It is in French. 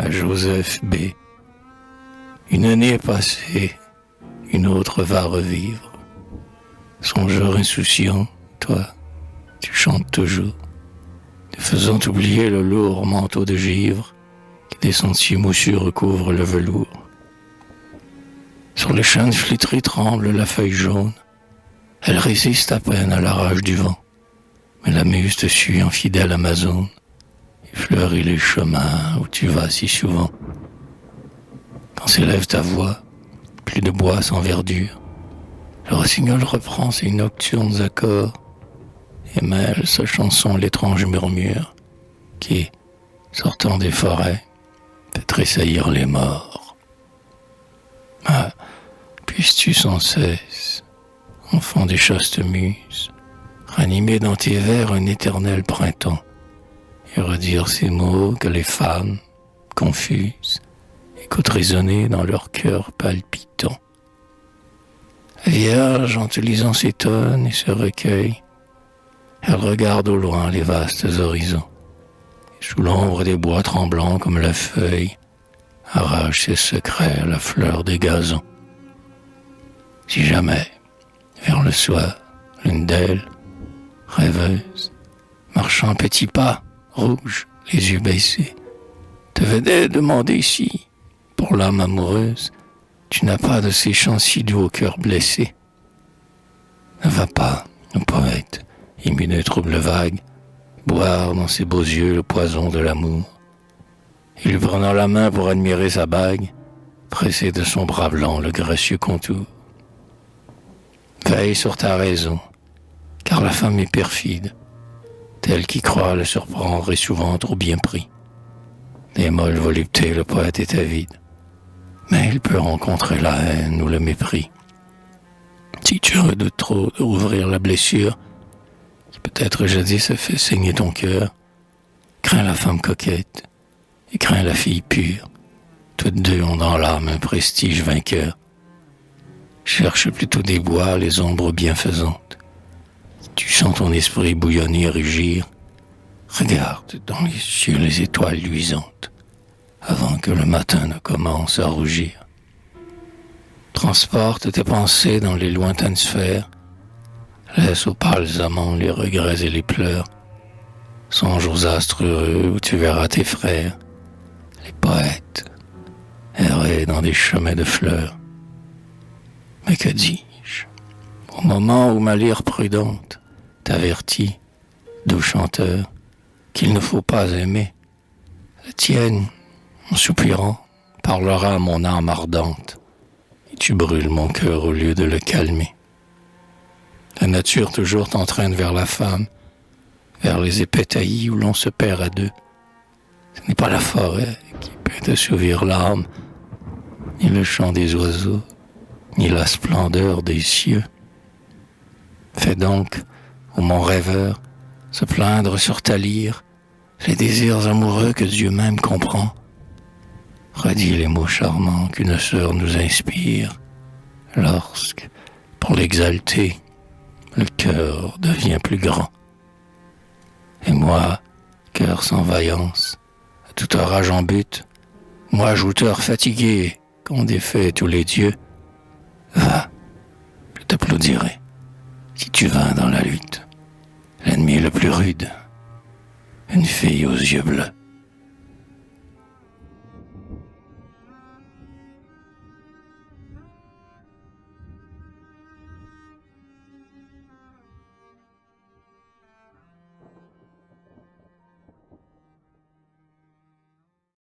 à Joseph B. Une année est passée, une autre va revivre. Songeur insouciant, toi, tu chantes toujours, te faisant oublier le lourd manteau de givre qui des sentiers moussus recouvre le velours. Sur les chênes flétris tremble la feuille jaune, elle résiste à peine à la rage du vent, mais la muse te suit en fidèle Amazone, et fleurit les chemins où tu vas si souvent. Quand s'élève ta voix, plus de bois sans verdure, le rossignol reprend ses nocturnes accords et mêle sa chanson l'étrange murmure qui, sortant des forêts, fait tressaillir les morts. Ah, puisses-tu sans cesse, enfant des chastes muses, ranimer dans tes vers un éternel printemps et redire ces mots que les femmes, confuses, écoutent résonner dans leur cœur palpitant. La Vierge, en te lisant s'étonne et se recueille. Elle regarde au loin les vastes horizons. Et sous l'ombre des bois tremblants comme la feuille, arrache ses secrets à la fleur des gazons. Si jamais, vers le soir, l'une d'elles, rêveuse, marchant petits pas, rouge, les yeux baissés, te venait demander si, pour l'âme amoureuse, tu n'as pas de ces chants si doux au cœur blessé. Ne va pas, ô poète, ému d'un trouble vague, boire dans ses beaux yeux le poison de l'amour. Et lui prenant la main pour admirer sa bague, presser de son bras blanc le gracieux contour. Veille sur ta raison, car la femme est perfide, telle qui croit le surprendre est souvent trop bien pris. Des molles voluptés, le poète est avide, mais il peut rencontrer la haine ou le mépris. Si tu redoutes trop de rouvrir la blessure, qui peut-être jadis a fait saigner ton cœur, crains la femme coquette et crains la fille pure. Toutes deux ont dans l'âme un prestige vainqueur. Cherche plutôt des bois les ombres bienfaisantes. Tu sens ton esprit bouillonner et rugir. Regarde dans les cieux les étoiles luisantes, avant que le matin ne commence à rougir. Transporte tes pensées dans les lointaines sphères, laisse aux pâles amants les regrets et les pleurs. Songe aux astres heureux où tu verras tes frères, les poètes, errer dans des chemins de fleurs. Mais que dis-je, au moment où ma lyre prudente t'avertit, doux chanteur, qu'il ne faut pas aimer, la tienne, en soupirant, parlera à mon âme ardente, et tu brûles mon cœur au lieu de le calmer. La nature toujours t'entraîne vers la femme, vers les épais taillis où l'on se perd à deux. Ce n'est pas la forêt qui peut t'assouvir l'âme, ni le chant des oiseaux, ni la splendeur des cieux. Fais donc, ô mon rêveur, se plaindre sur ta lyre les désirs amoureux que Dieu même comprend. Redis les mots charmants qu'une sœur nous inspire, lorsque, pour l'exalter, le cœur devient plus grand. Et moi, cœur sans vaillance, à toute rage en butte, moi, jouteur fatigué, qu'on défait tous les dieux, va, je t'applaudirai, si tu vas dans la lutte, l'ennemi le plus rude, une fille aux yeux bleus.